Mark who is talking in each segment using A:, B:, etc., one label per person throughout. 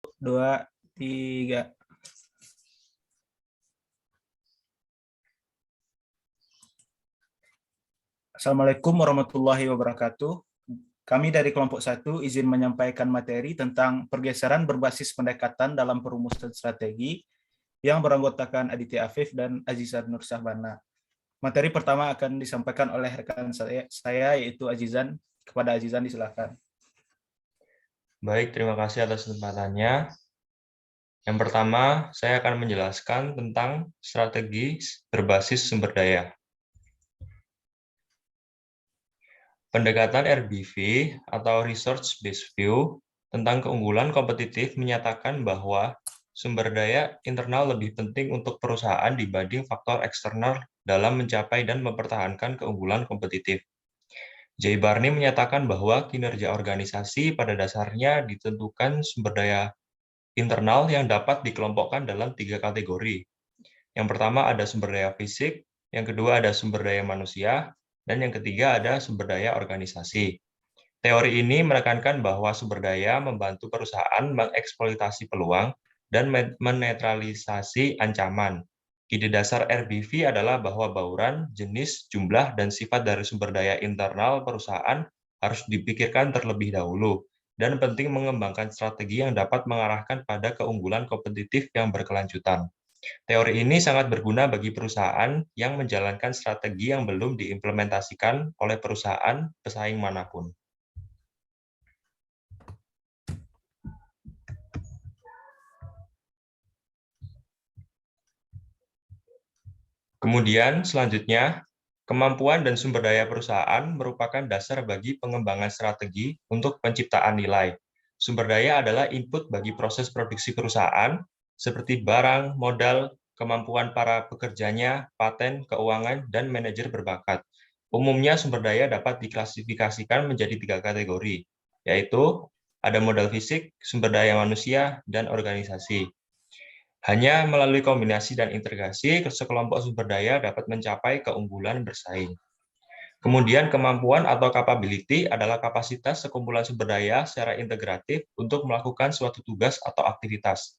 A: 2, 3. Assalamualaikum warahmatullahi wabarakatuh. Kami dari kelompok 1 izin menyampaikan materi tentang pergeseran berbasis pendekatan dalam perumusan strategi yang beranggotakan Aditya Afif dan Azizan Nur Syahbana. Materi pertama akan disampaikan oleh rekan saya yaitu Azizan. Kepada Azizan disilakan.
B: Baik, terima kasih atas kesempatannya. Yang pertama, saya akan menjelaskan tentang strategi berbasis sumber daya. Pendekatan RBV atau Resource Based View tentang keunggulan kompetitif menyatakan bahwa sumber daya internal lebih penting untuk perusahaan dibanding faktor eksternal dalam mencapai dan mempertahankan keunggulan kompetitif. Jay Barney menyatakan bahwa kinerja organisasi pada dasarnya ditentukan sumber daya internal yang dapat dikelompokkan dalam 3 kategori. Yang pertama ada sumber daya fisik, yang kedua ada sumber daya manusia, dan yang ketiga ada sumber daya organisasi. Teori ini menekankan bahwa sumber daya membantu perusahaan mengeksploitasi peluang dan menetralisasi ancaman. Ide dasar RBV adalah bahwa bauran, jenis, jumlah, dan sifat dari sumber daya internal perusahaan harus dipikirkan terlebih dahulu, dan penting mengembangkan strategi yang dapat mengarahkan pada keunggulan kompetitif yang berkelanjutan. Teori ini sangat berguna bagi perusahaan yang menjalankan strategi yang belum diimplementasikan oleh perusahaan pesaing manapun. Kemudian, selanjutnya, kemampuan dan sumber daya perusahaan merupakan dasar bagi pengembangan strategi untuk penciptaan nilai. Sumber daya adalah input bagi proses produksi perusahaan, seperti barang, modal, kemampuan para pekerjanya, paten, keuangan, dan manajer berbakat. Umumnya, sumber daya dapat diklasifikasikan menjadi 3 kategori, yaitu ada modal fisik, sumber daya manusia, dan organisasi. Hanya melalui kombinasi dan integrasi, sekelompok sumber daya dapat mencapai keunggulan bersaing. Kemudian kemampuan atau capability adalah kapasitas sekumpulan sumber daya secara integratif untuk melakukan suatu tugas atau aktivitas.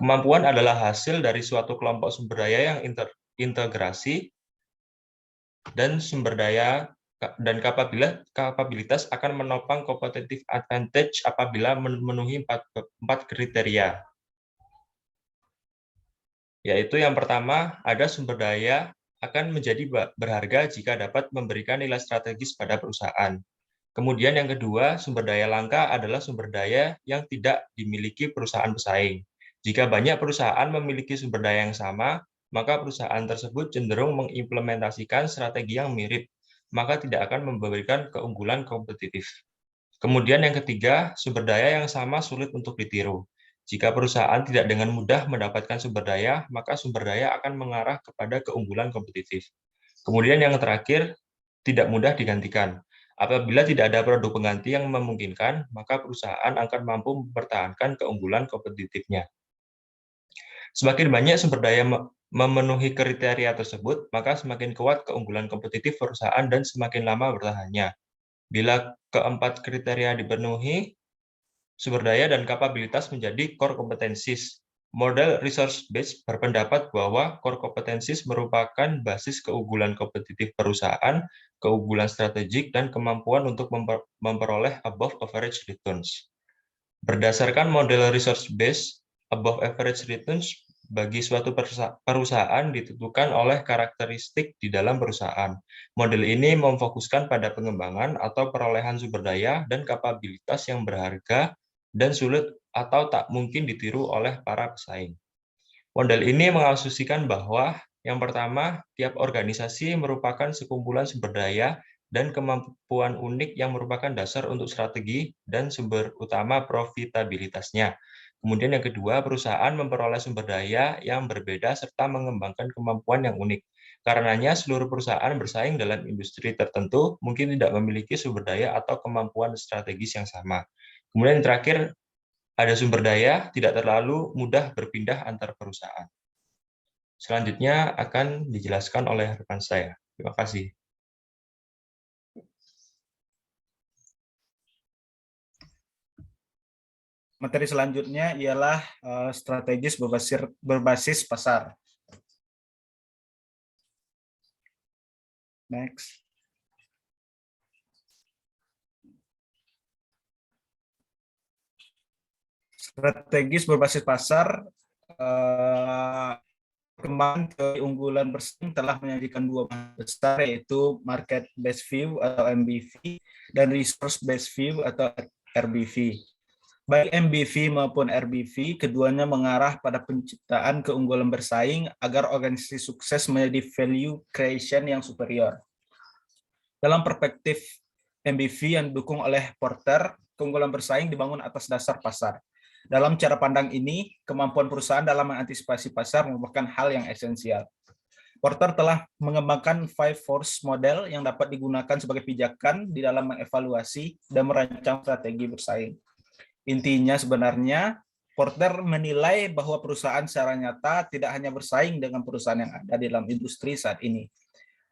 B: Kemampuan adalah hasil dari suatu kelompok sumber daya yang integrasi dan sumber daya dan kapabilitas akan menopang competitive advantage apabila memenuhi empat kriteria. Yaitu yang pertama, ada sumber daya akan menjadi berharga jika dapat memberikan nilai strategis pada perusahaan. Kemudian yang kedua, sumber daya langka adalah sumber daya yang tidak dimiliki perusahaan pesaing. Jika banyak perusahaan memiliki sumber daya yang sama, maka perusahaan tersebut cenderung mengimplementasikan strategi yang mirip, maka tidak akan memberikan keunggulan kompetitif. Kemudian yang ketiga, sumber daya yang sama sulit untuk ditiru. Jika perusahaan tidak dengan mudah mendapatkan sumber daya, maka sumber daya akan mengarah kepada keunggulan kompetitif. Kemudian yang terakhir, tidak mudah digantikan. Apabila tidak ada produk pengganti yang memungkinkan, maka perusahaan akan mampu mempertahankan keunggulan kompetitifnya. Semakin banyak sumber daya memenuhi kriteria tersebut, maka semakin kuat keunggulan kompetitif perusahaan dan semakin lama bertahannya. Bila keempat kriteria dipenuhi, sumber daya dan kapabilitas menjadi core competencies. Model resource based berpendapat bahwa core competencies merupakan basis keunggulan kompetitif perusahaan, keunggulan strategik, dan kemampuan untuk memperoleh above average returns. Berdasarkan model resource based, above average returns bagi suatu perusahaan ditentukan oleh karakteristik di dalam perusahaan. Model ini memfokuskan pada pengembangan atau perolehan sumber daya dan kapabilitas yang berharga dan sulit atau tak mungkin ditiru oleh para pesaing. Model ini mengasumsikan bahwa yang pertama, tiap organisasi merupakan sekumpulan sumber daya dan kemampuan unik yang merupakan dasar untuk strategi dan sumber utama profitabilitasnya. Kemudian yang kedua, perusahaan memperoleh sumber daya yang berbeda serta mengembangkan kemampuan yang unik. Karenanya, seluruh perusahaan bersaing dalam industri tertentu mungkin tidak memiliki sumber daya atau kemampuan strategis yang sama. Kemudian yang terakhir, ada sumber daya tidak terlalu mudah berpindah antar perusahaan. Selanjutnya akan dijelaskan oleh rekan saya. Terima kasih.
A: Materi selanjutnya ialah strategis berbasis pasar. Next. Strategis berbasis pasar kembang keunggulan bersaing telah menyajikan dua besar, yaitu market based view atau MBV dan resource based view atau RBV. Baik MBV maupun RBV, keduanya mengarah pada penciptaan keunggulan bersaing agar organisasi sukses menjadi value creation yang superior. Dalam perspektif MBV yang didukung oleh Porter, keunggulan bersaing dibangun atas dasar pasar. Dalam cara pandang ini, kemampuan perusahaan dalam mengantisipasi pasar merupakan hal yang esensial. Porter telah mengembangkan 5 force model yang dapat digunakan sebagai pijakan di dalam mengevaluasi dan merancang strategi bersaing. Intinya sebenarnya, Porter menilai bahwa perusahaan secara nyata tidak hanya bersaing dengan perusahaan yang ada di dalam industri saat ini.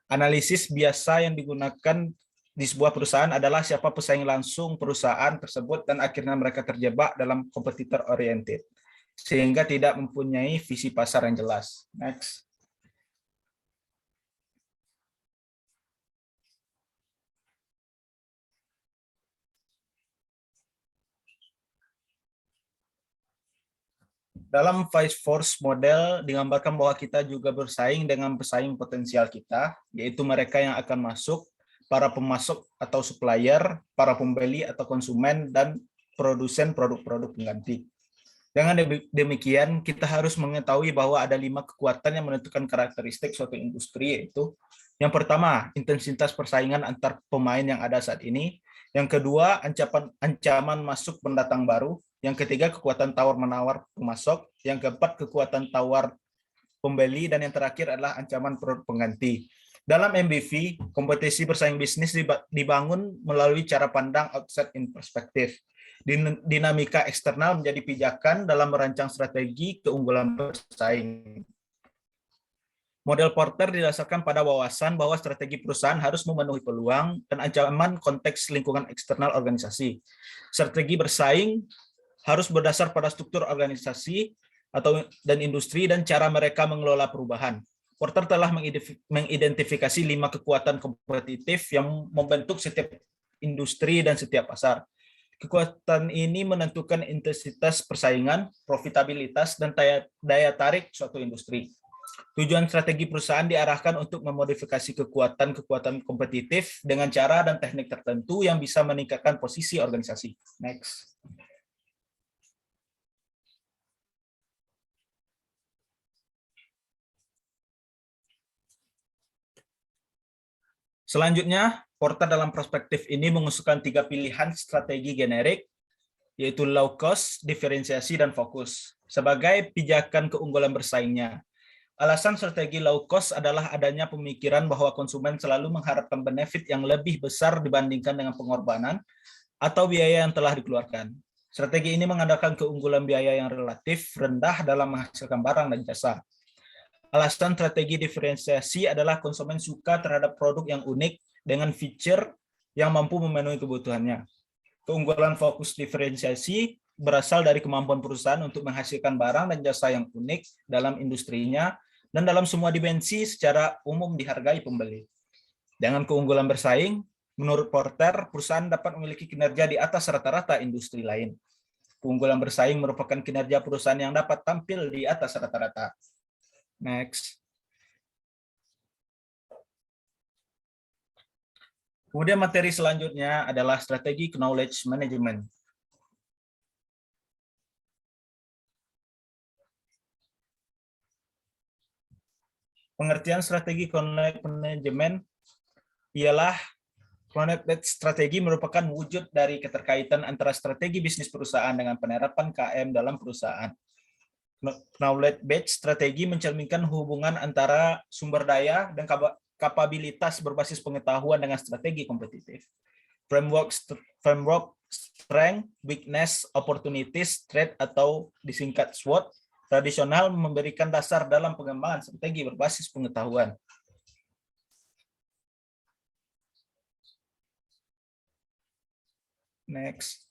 A: Analisis biasa yang digunakan di sebuah perusahaan adalah siapa pesaing langsung perusahaan tersebut dan akhirnya mereka terjebak dalam kompetitor oriented sehingga tidak mempunyai visi pasar yang jelas. Next. Dalam Vice Force model digambarkan bahwa kita juga bersaing dengan pesaing potensial kita, yaitu mereka yang akan masuk, para pemasok atau supplier, para pembeli atau konsumen, dan produsen produk-produk pengganti. Dengan demikian, kita harus mengetahui bahwa ada 5 kekuatan yang menentukan karakteristik suatu industri, yaitu yang pertama, intensitas persaingan antar pemain yang ada saat ini. Yang kedua, ancaman masuk pendatang baru. Yang ketiga, kekuatan tawar-menawar pemasok. Yang keempat, kekuatan tawar pembeli. Dan yang terakhir adalah ancaman produk pengganti. Dalam MBV, kompetisi bersaing bisnis dibangun melalui cara pandang outside in perspective. Dinamika eksternal menjadi pijakan dalam merancang strategi keunggulan bersaing. Model Porter didasarkan pada wawasan bahwa strategi perusahaan harus memenuhi peluang dan ancaman konteks lingkungan eksternal organisasi. Strategi bersaing harus berdasar pada struktur organisasi dan industri dan cara mereka mengelola perubahan. Porter telah mengidentifikasi 5 kekuatan kompetitif yang membentuk setiap industri dan setiap pasar. Kekuatan ini menentukan intensitas persaingan, profitabilitas, dan daya tarik suatu industri. Tujuan strategi perusahaan diarahkan untuk memodifikasi kekuatan-kekuatan kompetitif dengan cara dan teknik tertentu yang bisa meningkatkan posisi organisasi. Next. Selanjutnya, Porter dalam perspektif ini mengusulkan 3 pilihan strategi generik, yaitu low cost, diferensiasi, dan fokus, sebagai pijakan keunggulan bersaingnya. Alasan strategi low cost adalah adanya pemikiran bahwa konsumen selalu mengharapkan benefit yang lebih besar dibandingkan dengan pengorbanan atau biaya yang telah dikeluarkan. Strategi ini mengandalkan keunggulan biaya yang relatif rendah dalam menghasilkan barang dan jasa. Alasan strategi diferensiasi adalah konsumen suka terhadap produk yang unik dengan feature yang mampu memenuhi kebutuhannya. Keunggulan fokus diferensiasi berasal dari kemampuan perusahaan untuk menghasilkan barang dan jasa yang unik dalam industrinya dan dalam semua dimensi secara umum dihargai pembeli. Dengan keunggulan bersaing, menurut Porter, perusahaan dapat memiliki kinerja di atas rata-rata industri lain. Keunggulan bersaing merupakan kinerja perusahaan yang dapat tampil di atas rata-rata. Next. Kemudian materi selanjutnya adalah strategi knowledge management. Pengertian strategi knowledge management ialah strategi merupakan wujud dari keterkaitan antara strategi bisnis perusahaan dengan penerapan KM dalam perusahaan. Knowledge-based strategi mencerminkan hubungan antara sumber daya dan kapabilitas berbasis pengetahuan dengan strategi kompetitif. Framework strength, weakness, opportunities, threat atau disingkat SWOT tradisional memberikan dasar dalam pengembangan strategi berbasis pengetahuan. Next.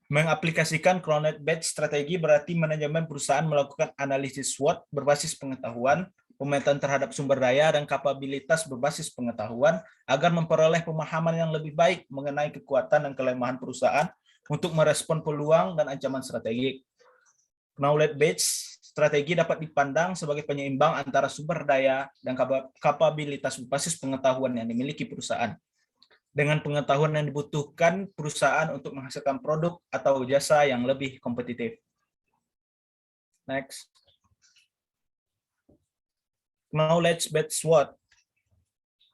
A: Mengaplikasikan knowledge-based strategi berarti manajemen perusahaan melakukan analisis SWOT berbasis pengetahuan, pemetaan terhadap sumber daya dan kapabilitas berbasis pengetahuan agar memperoleh pemahaman yang lebih baik mengenai kekuatan dan kelemahan perusahaan untuk merespon peluang dan ancaman strategik. Knowledge-based strategi dapat dipandang sebagai penyeimbang antara sumber daya dan kapabilitas berbasis pengetahuan yang dimiliki perusahaan dengan pengetahuan yang dibutuhkan perusahaan untuk menghasilkan produk atau jasa yang lebih kompetitif. Next. Knowledge-based SWOT.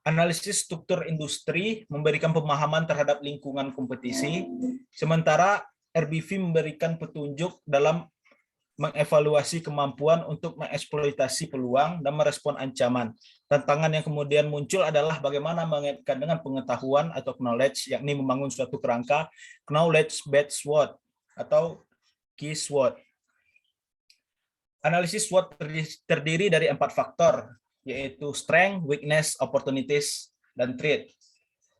A: Analisis struktur industri memberikan pemahaman terhadap lingkungan kompetisi, sementara RBV memberikan petunjuk dalam mengevaluasi kemampuan untuk mengeksploitasi peluang dan merespon ancaman. Tantangan yang kemudian muncul adalah bagaimana mengaitkan dengan pengetahuan atau knowledge, yakni membangun suatu kerangka knowledge-based SWOT atau key SWOT. Analisis SWOT terdiri dari 4 faktor, yaitu strength, weakness, opportunities, dan threat.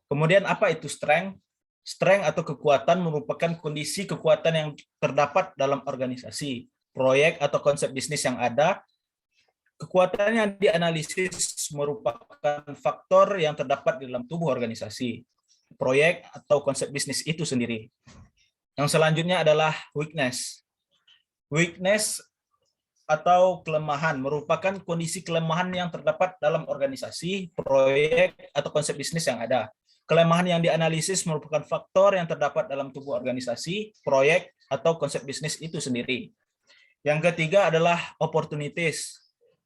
A: Kemudian apa itu strength? Strength atau kekuatan merupakan kondisi kekuatan yang terdapat dalam organisasi, proyek atau konsep bisnis yang ada. Kekuatan yang dianalisis merupakan faktor yang terdapat di dalam tubuh organisasi, proyek atau konsep bisnis itu sendiri. Yang selanjutnya adalah weakness. Weakness atau kelemahan merupakan kondisi kelemahan yang terdapat dalam organisasi, proyek, atau konsep bisnis yang ada. Kelemahan yang dianalisis merupakan faktor yang terdapat dalam tubuh organisasi, proyek, atau konsep bisnis itu sendiri. Yang ketiga adalah opportunities.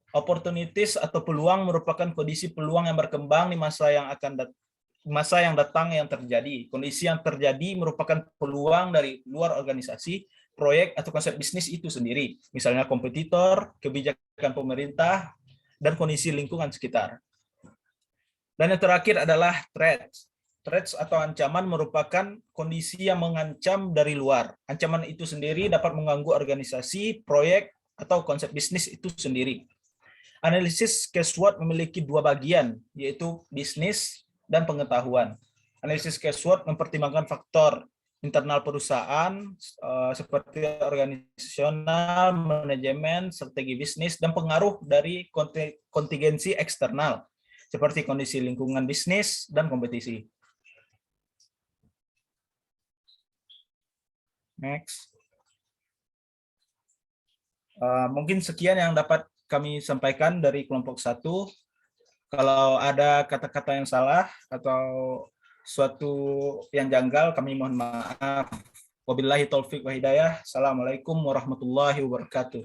A: Opportunities atau peluang merupakan kondisi peluang yang berkembang di masa yang datang yang terjadi. Kondisi yang terjadi merupakan peluang dari luar organisasi, proyek, atau konsep bisnis itu sendiri. Misalnya kompetitor, kebijakan pemerintah, dan kondisi lingkungan sekitar. Dan yang terakhir adalah threats. Threats atau ancaman merupakan kondisi yang mengancam dari luar. Ancaman itu sendiri dapat mengganggu organisasi, proyek, atau konsep bisnis itu sendiri. Analisis case SWOT memiliki 2 bagian, yaitu bisnis dan pengetahuan. Analisis case SWOT mempertimbangkan faktor internal perusahaan seperti organisasional, manajemen, strategi bisnis, dan pengaruh dari kontingensi eksternal seperti kondisi lingkungan bisnis dan kompetisi. Next. Mungkin sekian yang dapat kami sampaikan dari kelompok 1. Kalau ada kata-kata yang salah atau suatu yang janggal, kami mohon maaf. Wabillahi taufik wa hidayah. Assalamualaikum warahmatullahi wabarakatuh.